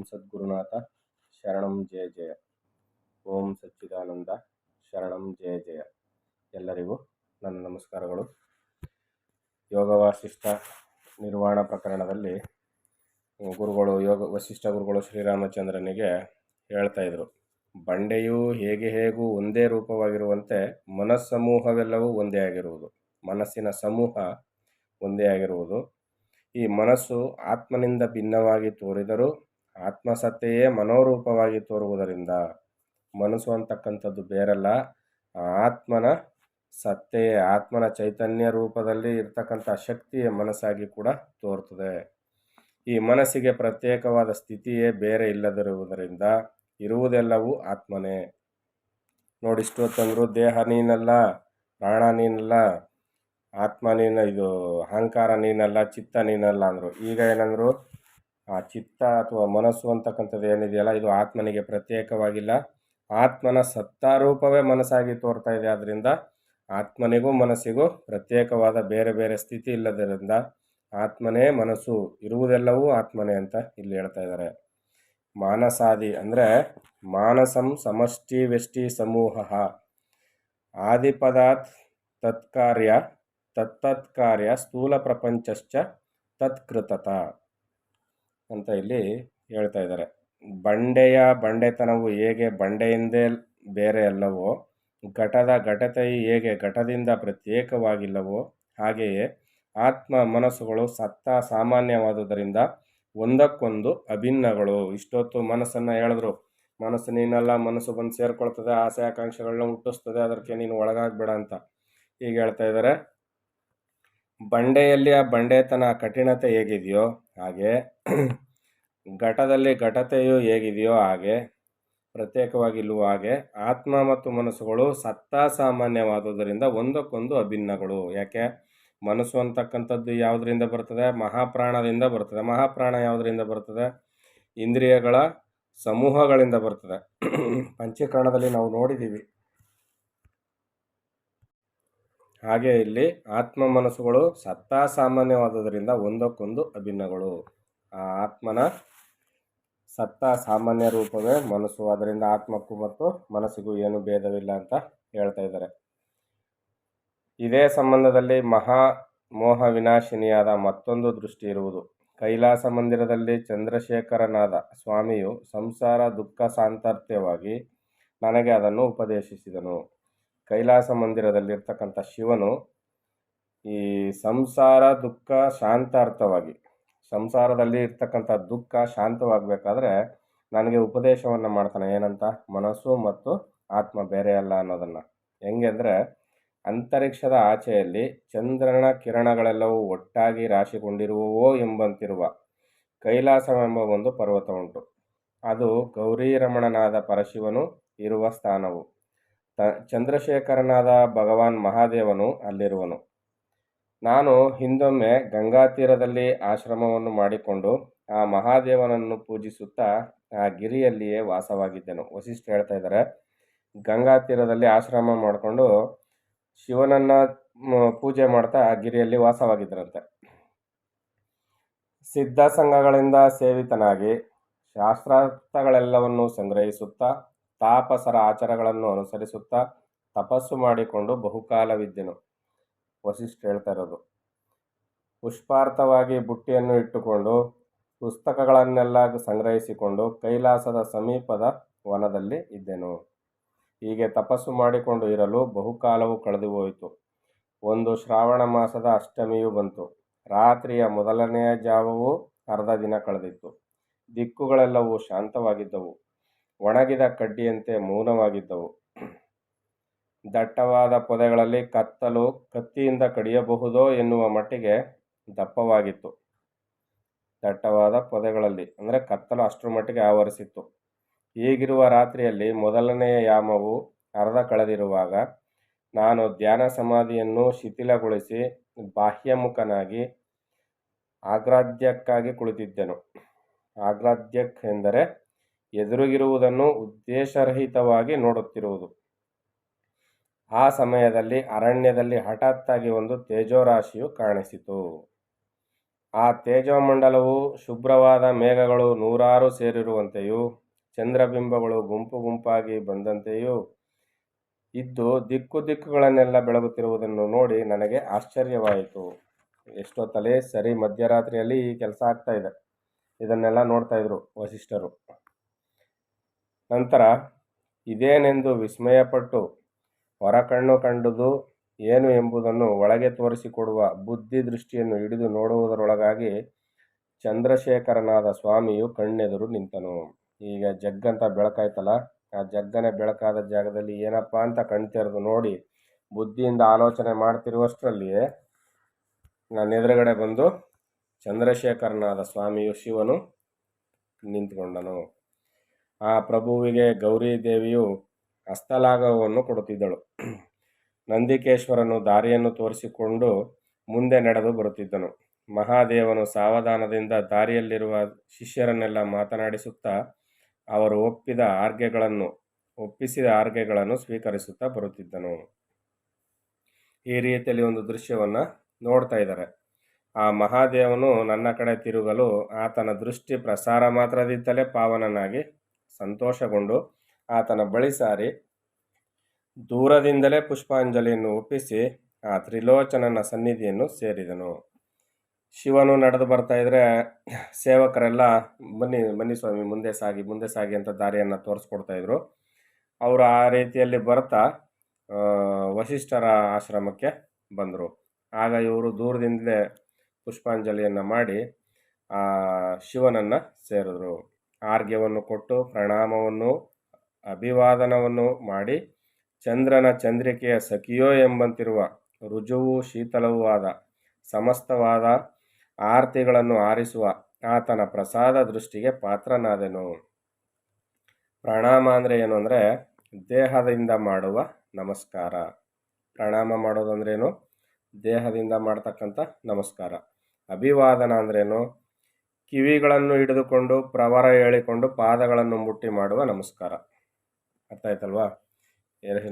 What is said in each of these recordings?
ಸದ್ಗುರುನಾಥ ಶರಣಂ ಜಯ ಜಯ. ಓಂ ಸಚ್ಚಿದಾನಂದ ಶರಣಂ ಜಯ ಜಯ. ಎಲ್ಲರಿಗೂ ನನ್ನ ನಮಸ್ಕಾರಗಳು. ಯೋಗ ವಾಸಿಷ್ಠ ನಿರ್ವಾಣ ಪ್ರಕರಣದಲ್ಲಿ ವಸಿಷ್ಠ ಗುರುಗಳು ಶ್ರೀರಾಮಚಂದ್ರನಿಗೆ ಹೇಳ್ತಾ ಇದ್ರು, ಬಂಡೆಯು ಹೇಗೂ ಒಂದೇ ರೂಪವಾಗಿರುವಂತೆ ಮನಸ್ಸಮೂಹವೆಲ್ಲವೂ ಒಂದೇ ಆಗಿರುವುದು, ಮನಸ್ಸಿನ ಸಮೂಹ ಒಂದೇ ಆಗಿರುವುದು. ಈ ಮನಸ್ಸು ಆತ್ಮನಿಂದ ಭಿನ್ನವಾಗಿ ತೋರಿದರೂ ಆತ್ಮಸತ್ತೆಯೇ ಮನೋರೂಪವಾಗಿ ತೋರುವುದರಿಂದ ಮನಸ್ಸು ಅಂತಕ್ಕಂಥದ್ದು ಬೇರಲ್ಲ, ಆತ್ಮನ ಸತ್ತೆಯೇ, ಆತ್ಮನ ಚೈತನ್ಯ ರೂಪದಲ್ಲಿ ಇರ್ತಕ್ಕಂಥ ಶಕ್ತಿಯೇ ಮನಸ್ಸಾಗಿ ಕೂಡ ತೋರ್ತದೆ. ಈ ಮನಸ್ಸಿಗೆ ಪ್ರತ್ಯೇಕವಾದ ಸ್ಥಿತಿಯೇ ಬೇರೆ ಇಲ್ಲದಿರುವುದರಿಂದ ಇರುವುದೆಲ್ಲವೂ ಆತ್ಮನೇ. ನೋಡಿಷ್ಟೊತ್ತಂದ್ರು ದೇಹ ನೀನಲ್ಲ, ಪ್ರಾಣ ನೀನಲ್ಲ, ಆತ್ಮ ನೀನು, ಇದು ಅಹಂಕಾರ ನೀನಲ್ಲ, ಚಿತ್ತ ನೀನಲ್ಲ ಅಂದರು. ಈಗ ಏನಂದ್ರು, ಆ ಚಿತ್ತ ಅಥವಾ ಮನಸ್ಸು ಅಂತಕ್ಕಂಥದ್ದು ಏನಿದೆಯಲ್ಲ, ಇದು ಆತ್ಮನಿಗೆ ಪ್ರತ್ಯೇಕವಾಗಿಲ್ಲ, ಆತ್ಮನ ಸತ್ತಾರೂಪವೇ ಮನಸ್ಸಾಗಿ ತೋರ್ತಾ ಇದೆ. ಆದ್ದರಿಂದ ಆತ್ಮನಿಗೂ ಮನಸ್ಸಿಗೂ ಪ್ರತ್ಯೇಕವಾದ ಬೇರೆ ಬೇರೆ ಸ್ಥಿತಿ ಇಲ್ಲದರಿಂದ ಆತ್ಮನೇ ಮನಸ್ಸು, ಇರುವುದೆಲ್ಲವೂ ಆತ್ಮನೇ ಅಂತ ಇಲ್ಲಿ ಹೇಳ್ತಾ ಇದ್ದಾರೆ. ಮಾನಸಾದಿ ಅಂದರೆ ಮಾನಸಂ ಸಮಷ್ಟಿ ವ್ಯಷ್ಟಿ ಸಮೂಹ ಆದಿಪದಾತ್ ತತ್ಕಾರ್ಯ ತತ್ತತ್ಕಾರ್ಯ ಸ್ಥೂಲ ಪ್ರಪಂಚಶ್ಚ ತತ್ಕೃತತ ಅಂತ ಇಲ್ಲಿ ಹೇಳ್ತಾ ಇದ್ದಾರೆ. ಬಂಡೆತನವು ಹೇಗೆ ಬಂಡೆಯಿಂದೇ ಬೇರೆ ಅಲ್ಲವೋ, ಘಟತೆಯು ಹೇಗೆ ಘಟದಿಂದ ಪ್ರತ್ಯೇಕವಾಗಿಲ್ಲವೋ, ಹಾಗೆಯೇ ಆತ್ಮ ಮನಸ್ಸುಗಳು ಸತ್ತ ಸಾಮಾನ್ಯವಾದುದರಿಂದ ಒಂದಕ್ಕೊಂದು ಅಭಿನ್ನಗಳು. ಇಷ್ಟೊತ್ತು ಮನಸ್ಸನ್ನು ಹೇಳಿದ್ರು, ಮನಸ್ಸು ನೀನಲ್ಲ, ಮನಸ್ಸು ಬಂದು ಸೇರ್ಕೊಳ್ತದೆ, ಆಸೆ ಆಕಾಂಕ್ಷೆಗಳನ್ನ ಹುಟ್ಟಿಸ್ತದೆ, ಅದಕ್ಕೆ ನೀನು ಒಳಗಾಗಬೇಡ ಅಂತ ಈಗ ಹೇಳ್ತಾ ಇದ್ದಾರೆ. ಬಂಡೆಯಲ್ಲಿ ಆ ಬಂಡೆತನ ಕಠಿಣತೆ ಹೇಗಿದೆಯೋ ಹಾಗೆ ಘಟದಲ್ಲಿ ಘಟತೆಯು ಹೇಗಿದೆಯೋ ಹಾಗೆ ಪ್ರತ್ಯೇಕವಾಗಿಲ್ಲವೋ ಹಾಗೆ ಆತ್ಮ ಮತ್ತು ಮನಸ್ಸುಗಳು ಸತ್ತ ಸಾಮಾನ್ಯವಾದುದರಿಂದ ಒಂದಕ್ಕೊಂದು ಅಭಿನ್ನಗಳು. ಯಾಕೆ? ಮನಸ್ಸು ಅಂತಕ್ಕಂಥದ್ದು ಯಾವುದರಿಂದ ಬರ್ತದೆ? ಮಹಾಪ್ರಾಣದಿಂದ ಬರ್ತದೆ. ಮಹಾಪ್ರಾಣ ಯಾವುದರಿಂದ ಬರ್ತದೆ? ಇಂದ್ರಿಯಗಳ ಸಮೂಹಗಳಿಂದ ಬರ್ತದೆ. ಪಂಚೀಕರಣದಲ್ಲಿ ನಾವು ನೋಡಿದ್ದೀವಿ. ಹಾಗೆ ಇಲ್ಲಿ ಆತ್ಮ ಮನಸ್ಸುಗಳು ಸತ್ತ ಸಾಮಾನ್ಯವಾದುದರಿಂದ ಒಂದಕ್ಕೊಂದು ಅಭಿನ್ನಗಳು. ಆ ಆತ್ಮನ ಸತ್ತ ಸಾಮಾನ್ಯ ರೂಪವೇ ಮನಸ್ಸು, ಅದರಿಂದ ಆತ್ಮಕ್ಕೂ ಮತ್ತು ಮನಸ್ಸಿಗೂ ಏನು ಭೇದವಿಲ್ಲ ಅಂತ ಹೇಳ್ತಾ ಇದ್ದಾರೆ. ಇದೇ ಸಂಬಂಧದಲ್ಲಿ ಮೋಹ ವಿನಾಶಿನಿಯಾದ ಮತ್ತೊಂದು ದೃಷ್ಟಿ ಇರುವುದು. ಕೈಲಾಸ ಮಂದಿರದಲ್ಲಿ ಚಂದ್ರಶೇಖರನಾದ ಸ್ವಾಮಿಯು ಸಂಸಾರ ದುಃಖ ಸಾಂತರ್ತ್ಯವಾಗಿ ನನಗೆ ಅದನ್ನು ಉಪದೇಶಿಸಿದನು. ಕೈಲಾಸ ಮಂದಿರದಲ್ಲಿರ್ತಕ್ಕಂಥ ಶಿವನು ಈ ಸಂಸಾರ ದುಃಖ ಶಾಂತಾರ್ಥವಾಗಿ, ಸಂಸಾರದಲ್ಲಿ ಇರ್ತಕ್ಕಂಥ ದುಃಖ ಶಾಂತವಾಗಬೇಕಾದ್ರೆ ನನಗೆ ಉಪದೇಶವನ್ನು ಮಾಡ್ತಾನೆ. ಏನಂತ? ಮನಸ್ಸು ಮತ್ತು ಆತ್ಮ ಬೇರೆ ಅಲ್ಲ ಅನ್ನೋದನ್ನು. ಹೆಂಗೆ ಅಂದರೆ, ಅಂತರಿಕ್ಷದ ಆಚೆಯಲ್ಲಿ ಚಂದ್ರನ ಕಿರಣಗಳೆಲ್ಲವೂ ಒಟ್ಟಾಗಿ ರಾಶಿಗೊಂಡಿರುವವೋ ಎಂಬಂತಿರುವ ಕೈಲಾಸವೆಂಬ ಒಂದು ಪರ್ವತ ಉಂಟು. ಅದು ಗೌರೀರಮಣನಾದ ಪರಶಿವನು ಇರುವ ಸ್ಥಾನವು. ಚಂದ್ರಶೇಖರನಾದ ಭಗವಾನ್ ಮಹಾದೇವನು ಅಲ್ಲಿರುವನು. ನಾನು ಹಿಂದೊಮ್ಮೆ ಗಂಗಾ ತೀರದಲ್ಲಿ ಆಶ್ರಮವನ್ನು ಮಾಡಿಕೊಂಡು ಆ ಮಹಾದೇವನನ್ನು ಪೂಜಿಸುತ್ತಾ ಆ ಗಿರಿಯಲ್ಲಿಯೇ ವಾಸವಾಗಿದ್ದೆನು. ವಸಿಷ್ಠ ಹೇಳ್ತಾ ಇದ್ದಾರೆ, ಗಂಗಾ ತೀರದಲ್ಲಿ ಆಶ್ರಮ ಮಾಡಿಕೊಂಡು ಶಿವನನ್ನು ಪೂಜೆ ಮಾಡ್ತಾ ಆ ಗಿರಿಯಲ್ಲಿ ವಾಸವಾಗಿದ್ದರಂತೆ. ಸಿದ್ಧ ಸಂಘಗಳಿಂದ ಸೇವಿತನಾಗಿ ಶಾಸ್ತ್ರಾರ್ಥಗಳೆಲ್ಲವನ್ನು ಸಂಗ್ರಹಿಸುತ್ತಾ ತಾಪಸರ ಆಚಾರಗಳನ್ನು ಅನುಸರಿಸುತ್ತಾ ತಪಸ್ಸು ಮಾಡಿಕೊಂಡು ಬಹುಕಾಲವಿದ್ದೆನು. ವಸಿಷ್ಠ ಹೇಳ್ತಾ ಇರೋದು. ಪುಷ್ಪಾರ್ಥವಾಗಿ ಬುಟ್ಟಿಯನ್ನು ಇಟ್ಟುಕೊಂಡು ಪುಸ್ತಕಗಳನ್ನೆಲ್ಲ ಸಂಗ್ರಹಿಸಿಕೊಂಡು ಕೈಲಾಸದ ಸಮೀಪದ ವನದಲ್ಲಿ ಇದ್ದೆನು. ಹೀಗೆ ತಪಸ್ಸು ಮಾಡಿಕೊಂಡು ಇರಲು ಬಹುಕಾಲವು ಕಳೆದು ಹೋಯಿತು. ಒಂದು ಶ್ರಾವಣ ಮಾಸದ ಅಷ್ಟಮಿಯು ಬಂತು. ರಾತ್ರಿಯ ಮೊದಲನೆಯ ಜಾವವು ಅರ್ಧ ದಿನ ಕಳೆದಿತ್ತು. ದಿಕ್ಕುಗಳೆಲ್ಲವೂ ಶಾಂತವಾಗಿದ್ದವು. ಒಣಗಿದ ಕಡ್ಡಿಯಂತೆ ಮೌನವಾಗಿದ್ದವು. ದಟ್ಟವಾದ ಪೊದೆಗಳಲ್ಲಿ ಕತ್ತಲು ಕತ್ತಿಯಿಂದ ಕಡಿಯಬಹುದೋ ಎನ್ನುವ ಮಟ್ಟಿಗೆ ದಪ್ಪವಾಗಿತ್ತು. ದಟ್ಟವಾದ ಪೊದೆಗಳಲ್ಲಿ ಅಂದರೆ ಕತ್ತಲು ಅಷ್ಟರ ಮಟ್ಟಿಗೆ ಆವರಿಸಿತ್ತು. ಹೀಗಿರುವ ರಾತ್ರಿಯಲ್ಲಿ ಮೊದಲನೆಯ ಯಾಮವು ಅರ್ಧ ಕಳೆದಿರುವಾಗ ನಾನು ಧ್ಯಾನ ಸಮಾಧಿಯನ್ನು ಶಿಥಿಲಗೊಳಿಸಿ ಬಾಹ್ಯಮುಖನಾಗಿ ಆಗ್ರಾದ್ಯಕ್ಕಾಗಿ ಕುಳಿತಿದ್ದೆನು. ಆಗ್ರಾದ್ಯಕ್ ಎಂದರೆ ಎದುರಿಗಿರುವುದನ್ನು ಉದ್ದೇಶರಹಿತವಾಗಿ ನೋಡುತ್ತಿರುವುದು. ಆ ಸಮಯದಲ್ಲಿ ಅರಣ್ಯದಲ್ಲಿ ಹಠಾತ್ತಾಗಿ ಒಂದು ತೇಜೋರಾಶಿಯು ಕಾಣಿಸಿತು. ಆ ತೇಜೋಮಂಡಲವು ಶುಭ್ರವಾದ ಮೇಘಗಳು ನೂರಾರು ಸೇರಿರುವಂತೆಯೂ ಚಂದ್ರಬಿಂಬಗಳು ಗುಂಪು ಗುಂಪಾಗಿ ಬಂದಂತೆಯೂ ಇದ್ದು ದಿಕ್ಕು ದಿಕ್ಕುಗಳನ್ನೆಲ್ಲ ಬೆಳಗುತ್ತಿರುವುದನ್ನು ನೋಡಿ ನನಗೆ ಆಶ್ಚರ್ಯವಾಯಿತು. ಎಷ್ಟೊತ್ತಲೇ ಸರಿ ಮಧ್ಯರಾತ್ರಿಯಲ್ಲಿ ಈ ಕೆಲಸ ಆಗ್ತಾ ಇದೆ. ಇದನ್ನೆಲ್ಲ ನೋಡ್ತಾ ಇದ್ರು ವಸಿಷ್ಠರು. ನಂತರ ಇದೇನೆಂದು ವಿಸ್ಮಯಪಟ್ಟು ಹೊರಕಣ್ಣು ಕಂಡುದು ಏನು ಎಂಬುದನ್ನು ಒಳಗೆ ತೋರಿಸಿಕೊಡುವ ಬುದ್ಧಿ ದೃಷ್ಟಿಯನ್ನು ಹಿಡಿದು ನೋಡುವುದರೊಳಗಾಗಿ ಚಂದ್ರಶೇಖರನಾದ ಸ್ವಾಮಿಯು ಕಣ್ಣೆದುರು ನಿಂತನು. ಈಗ ಜಗ್ಗಂತ ಬೆಳಕಾಯ್ತಲ್ಲ, ಆ ಜಗ್ಗನೆ ಬೆಳಕಾದ ಜಾಗದಲ್ಲಿ ಏನಪ್ಪ ಅಂತ ಕಣ್ ತೆರೆದು ನೋಡಿ ಬುದ್ಧಿಯಿಂದ ಆಲೋಚನೆ ಮಾಡ್ತಿರುವಷ್ಟರಲ್ಲಿಯೇ ನನ್ನ ಎದುರುಗಡೆ ಬಂದು ಚಂದ್ರಶೇಖರನಾದ ಸ್ವಾಮಿಯು ಶಿವನು ನಿಂತ್ಕೊಂಡನು. ಆ ಪ್ರಭುವಿಗೆ ಗೌರಿ ದೇವಿಯು ಹಸ್ತಲಾಘವವನ್ನು ಕೊಡುತ್ತಿದ್ದಳು. ನಂದಿಕೇಶ್ವರನು ದಾರಿಯನ್ನು ತೋರಿಸಿಕೊಂಡು ಮುಂದೆ ನಡೆದು ಬರುತ್ತಿದ್ದನು. ಮಹಾದೇವನು ಸಾವಧಾನದಿಂದ ದಾರಿಯಲ್ಲಿರುವ ಶಿಷ್ಯರನ್ನೆಲ್ಲ ಮಾತನಾಡಿಸುತ್ತಾ ಅವರು ಒಪ್ಪಿಸಿದ ಆರ್ಗೆಗಳನ್ನು ಸ್ವೀಕರಿಸುತ್ತಾ ಬರುತ್ತಿದ್ದನು. ಈ ರೀತಿಯಲ್ಲಿ ಒಂದು ದೃಶ್ಯವನ್ನು ನೋಡ್ತಾ ಇದ್ದಾರೆ. ಆ ಮಹಾದೇವನು ನನ್ನ ಕಡೆ ತಿರುಗಲು ಆತನ ದೃಷ್ಟಿ ಪ್ರಸಾರ ಮಾತ್ರದಿಂದಲೇ ಪಾವನನಾಗಿ ಸಂತೋಷಗೊಂಡು ಆತನ ಬಳಿ ಸಾರಿ ದೂರದಿಂದಲೇ ಪುಷ್ಪಾಂಜಲಿಯನ್ನು ಒಪ್ಪಿಸಿ ಆ ತ್ರಿಲೋಚನನ ಸನ್ನಿಧಿಯನ್ನು ಸೇರಿದನು. ಶಿವನು ನಡೆದು ಬರ್ತಾ ಇದ್ರೆ ಸೇವಕರೆಲ್ಲ ಬನ್ನಿ ಸ್ವಾಮಿ ಮುಂದೆ ಸಾಗಿ ಅಂತ ದಾರಿಯನ್ನು ತೋರಿಸ್ಕೊಡ್ತಾ ಇದ್ರು. ಅವರು ಆ ರೀತಿಯಲ್ಲಿ ಬರ್ತಾ ವಸಿಷ್ಠರ ಆಶ್ರಮಕ್ಕೆ ಬಂದರು. ಆಗ ಇವರು ದೂರದಿಂದಲೇ ಪುಷ್ಪಾಂಜಲಿಯನ್ನು ಮಾಡಿ ಆ ಶಿವನನ್ನು ಸೇರಿದ್ರು. ಆರ್ಘ್ಯವನ್ನು ಕೊಟ್ಟು ಪ್ರಣಾಮವನ್ನು ಅಭಿವಾದನವನ್ನು ಮಾಡಿ ಚಂದ್ರನ ಚಂದ್ರಿಕೆಯ ಸಖಿಯೋ ಎಂಬಂತಿರುವ ರುಜುವು ಶೀತಲವೂ ಆದ ಸಮಸ್ತವಾದ ಆರತಿಗಳನ್ನು ಆರಿಸುವ ಆತನ ಪ್ರಸಾದ ದೃಷ್ಟಿಗೆ ಪಾತ್ರನಾದೆನು. ಪ್ರಣಾಮ ಅಂದರೆ ಏನು ಅಂದರೆ ದೇಹದಿಂದ ಮಾಡುವ ನಮಸ್ಕಾರ. ಪ್ರಣಾಮ ಮಾಡೋದಂದ್ರೇನು? ದೇಹದಿಂದ ಮಾಡ್ತಕ್ಕಂಥ ನಮಸ್ಕಾರ. ಅಭಿವಾದನ ಅಂದ್ರೇನು? ಕಿವಿಗಳನ್ನು ಹಿಡಿದುಕೊಂಡು ಪ್ರವರ ಹೇಳಿಕೊಂಡು ಪಾದಗಳನ್ನು ಮುಟ್ಟಿ ಮಾಡುವ ನಮಸ್ಕಾರ. ಅರ್ಥ ಆಯ್ತಲ್ವಾ?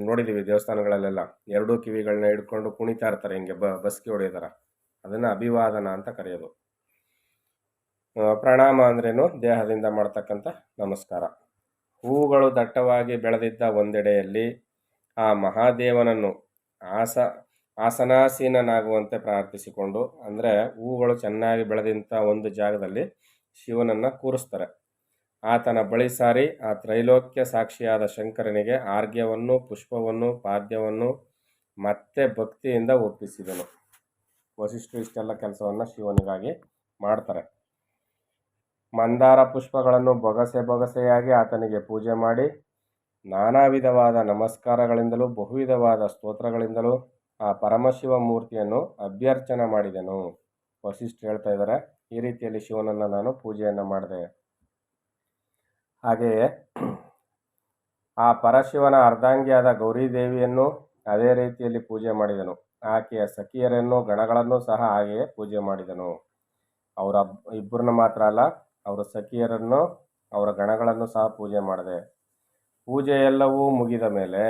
ನೋಡಿದ್ದೀವಿ ದೇವಸ್ಥಾನಗಳಲ್ಲೆಲ್ಲ ಎರಡೂ ಕಿವಿಗಳನ್ನ ಹಿಡ್ಕೊಂಡು ಕುಣಿತಾ ಇರ್ತಾರೆ, ಹಿಂಗೆ ಬಸ್ಕಿ ಹೊಡೆಯೋದಾರ. ಅದನ್ನು ಅಭಿವಾದನ ಅಂತ ಕರೆಯೋದು. ಪ್ರಣಾಮ ಅಂದ್ರೇನು? ದೇಹದಿಂದ ಮಾಡ್ತಕ್ಕಂಥ ನಮಸ್ಕಾರ. ಹೂಗಳು ದಟ್ಟವಾಗಿ ಬೆಳೆದಿದ್ದ ಒಂದೆಡೆಯಲ್ಲಿ ಆ ಮಹಾದೇವನನ್ನು ಆಸನಾಸೀನನಾಗುವಂತೆ ಪ್ರಾರ್ಥಿಸಿಕೊಂಡು, ಅಂದರೆ ಹೂಗಳು ಚೆನ್ನಾಗಿ ಬೆಳೆದಂಥ ಒಂದು ಜಾಗದಲ್ಲಿ ಶಿವನನ್ನು ಕೂರಿಸ್ತಾರೆ. ಆತನ ಬಳಿ ಸಾರಿ ಆ ತ್ರೈಲೋಕ್ಯ ಸಾಕ್ಷಿಯಾದ ಶಂಕರನಿಗೆ ಆರ್ಘ್ಯವನ್ನು ಪುಷ್ಪವನ್ನು ಪಾದ್ಯವನ್ನು ಮತ್ತೆ ಭಕ್ತಿಯಿಂದ ಒಪ್ಪಿಸಿದನು. ವಸಿಷ್ಠರು ಇಷ್ಟೆಲ್ಲ ಕೆಲಸವನ್ನು ಶಿವನಿಗಾಗಿ ಮಾಡ್ತಾರೆ. ಮಂದಾರ ಪುಷ್ಪಗಳನ್ನು ಬೊಗಸೆಯಾಗಿ ಆತನಿಗೆ ಪೂಜೆ ಮಾಡಿ ನಾನಾ ವಿಧವಾದ ನಮಸ್ಕಾರಗಳಿಂದಲೂ ಬಹುವಿಧವಾದ ಸ್ತೋತ್ರಗಳಿಂದಲೂ ಆ ಪರಮಶಿವ ಮೂರ್ತಿಯನ್ನು ಅಭ್ಯರ್ಚನೆ ಮಾಡಿದೆನು. ವಸಿಷ್ಠರು ಹೇಳ್ತಾ ಇದ್ದಾರೆ, ಈ ರೀತಿಯಲ್ಲಿ ಶಿವನನ್ನು ನಾನು ಪೂಜೆಯನ್ನು ಮಾಡಿದೆ. ಹಾಗೆಯೇ ಆ ಪರಶಿವನ ಅರ್ಧಾಂಗಿಯಾದ ಗೌರಿದೇವಿಯನ್ನು ಅದೇ ರೀತಿಯಲ್ಲಿ ಪೂಜೆ ಮಾಡಿದನು. ಆಕೆಯ ಸಖಿಯರನ್ನು ಗಣಗಳನ್ನು ಸಹ ಹಾಗೆಯೇ ಪೂಜೆ ಮಾಡಿದನು. ಅವರ ಇಬ್ಬರನ್ನ ಮಾತ್ರ ಅಲ್ಲ, ಅವರ ಸಖಿಯರನ್ನು ಅವರ ಗಣಗಳನ್ನು ಸಹ ಪೂಜೆ ಮಾಡಿದೆ. ಪೂಜೆ ಎಲ್ಲವೂ ಮುಗಿದ ಮೇಲೆ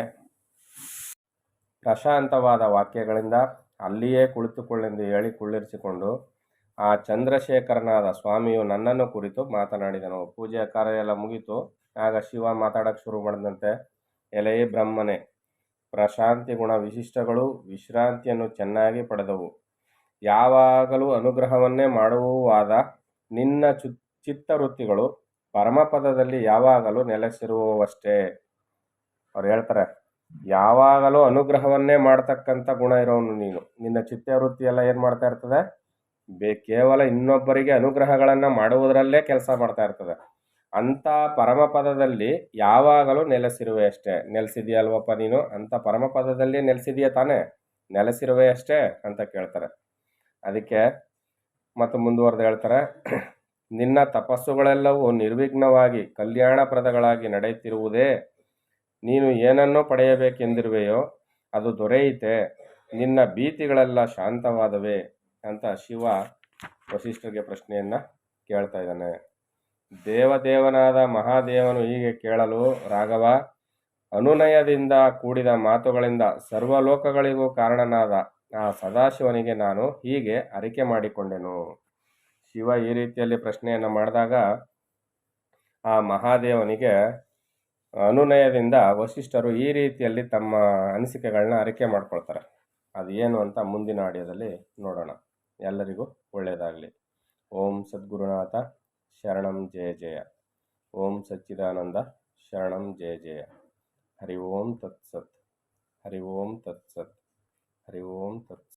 ಪ್ರಶಾಂತವಾದ ವಾಕ್ಯಗಳಿಂದ ಅಲ್ಲಿಯೇ ಕುಳಿತುಕೊಳ್ಳೆಂದು ಹೇಳಿ ಕುಳ್ಳಿರಿಸಿಕೊಂಡು ಆ ಚಂದ್ರಶೇಖರನಾದ ಸ್ವಾಮಿಯು ನನ್ನನ್ನು ಕುರಿತು ಮಾತನಾಡಿದನು. ಪೂಜೆಯ ಕಾರ್ಯ ಎಲ್ಲ ಮುಗಿತು. ಆಗ ಶಿವ ಮಾತಾಡೋಕ್ಕೆ ಶುರು ಮಾಡಿದಂತೆ, ಎಲೆಯ ಬ್ರಹ್ಮನೇ, ಪ್ರಶಾಂತಿ ಗುಣ ವಿಶಿಷ್ಟಗಳು ವಿಶ್ರಾಂತಿಯನ್ನು ಚೆನ್ನಾಗಿ ಪಡೆದವು. ಯಾವಾಗಲೂ ಅನುಗ್ರಹವನ್ನೇ ಮಾಡುವವಾದ ನಿನ್ನ ಚಿತ್ತವೃತ್ತಿಗಳು ಪರಮಪದದಲ್ಲಿ ಯಾವಾಗಲೂ ನೆಲೆಸಿರುವವಷ್ಟೇ. ಅವ್ರು ಹೇಳ್ತಾರೆ, ಯಾವಾಗಲೂ ಅನುಗ್ರಹವನ್ನೇ ಮಾಡ್ತಕ್ಕಂಥ ಗುಣ ಇರೋನು ನೀನು. ನಿನ್ನ ಚಿತ್ತವೃತ್ತಿ ಎಲ್ಲ ಏನು ಮಾಡ್ತಾ ಇರ್ತದೆ? ಕೇವಲ ಇನ್ನೊಬ್ಬರಿಗೆ ಅನುಗ್ರಹಗಳನ್ನು ಮಾಡುವುದರಲ್ಲೇ ಕೆಲಸ ಮಾಡ್ತಾ ಇರ್ತದೆ. ಅಂಥ ಪರಮಪದದಲ್ಲಿ ಯಾವಾಗಲೂ ನೆಲೆಸಿರುವೆ ಅಷ್ಟೇ. ನೆಲೆಸಿದೆಯಲ್ವಪ್ಪ ನೀನು? ಅಂಥ ಪರಮಪದದಲ್ಲಿ ನೆಲೆಸಿದೆಯಾ ತಾನೇ? ನೆಲೆಸಿರುವೆ ಅಷ್ಟೇ ಅಂತ ಕೇಳ್ತಾರೆ. ಅದಕ್ಕೆ ಮತ್ತು ಮುಂದುವರೆದು ಹೇಳ್ತಾರೆ, ನಿನ್ನ ತಪಸ್ಸುಗಳೆಲ್ಲವೂ ನಿರ್ವಿಘ್ನವಾಗಿ ಕಲ್ಯಾಣಪ್ರದಗಳಾಗಿ ನಡೆಯುತ್ತಿರುವುದೇ. ನೀನು ಏನನ್ನು ಪಡೆಯಬೇಕೆಂದಿರುವೆಯೋ ಅದು ದೊರೆಯಿತೆ. ನಿನ್ನ ಭೀತಿಗಳೆಲ್ಲ ಶಾಂತವಾದವೇ ಅಂತ ಶಿವ ವಸಿಷ್ಠರಿಗೆ ಪ್ರಶ್ನೆಯನ್ನು ಕೇಳ್ತಾ ಇದ್ದಾನೆ. ದೇವದೇವನಾದ ಮಹಾದೇವನು ಹೀಗೆ ಕೇಳಲು, ರಾಘವ, ಅನುನಯದಿಂದ ಕೂಡಿದ ಮಾತುಗಳಿಂದ ಸರ್ವಲೋಕಗಳಿಗೂ ಕಾರಣನಾದ ಆ ಸದಾಶಿವನಿಗೆ ನಾನು ಹೀಗೆ ಅರಿಕೆ ಮಾಡಿಕೊಂಡೆನು. ಶಿವ ಈ ರೀತಿಯಲ್ಲಿ ಪ್ರಶ್ನೆಯನ್ನು ಮಾಡಿದಾಗ ಆ ಮಹಾದೇವನಿಗೆ ಅನುನಯದಿಂದ ವಸಿಷ್ಠರು ಈ ರೀತಿಯಲ್ಲಿ ತಮ್ಮ ಅನಿಸಿಕೆಗಳನ್ನ ಅರಿಕೆ ಮಾಡ್ಕೊಳ್ತಾರೆ. ಅದು ಏನು ಅಂತ ಮುಂದಿನ ಆಡಿಯೋದಲ್ಲಿ ನೋಡೋಣ. ಎಲ್ಲರಿಗೂ ಒಳ್ಳೆಯದಾಗಲಿ. ಓಂ ಸದ್ಗುರುನಾಥ ಶರಣಂ ಜಯ ಜಯ. ಓಂ ಸಚ್ಚಿದಾನಂದ ಶರಣಂ ಜಯ ಜಯ. ಹರಿ ಓಂ ತತ್ಸತ್. ಹರಿ ಓಂ ತತ್ಸತ್. ಹರಿ ಓಂ ತತ್ಸತ್.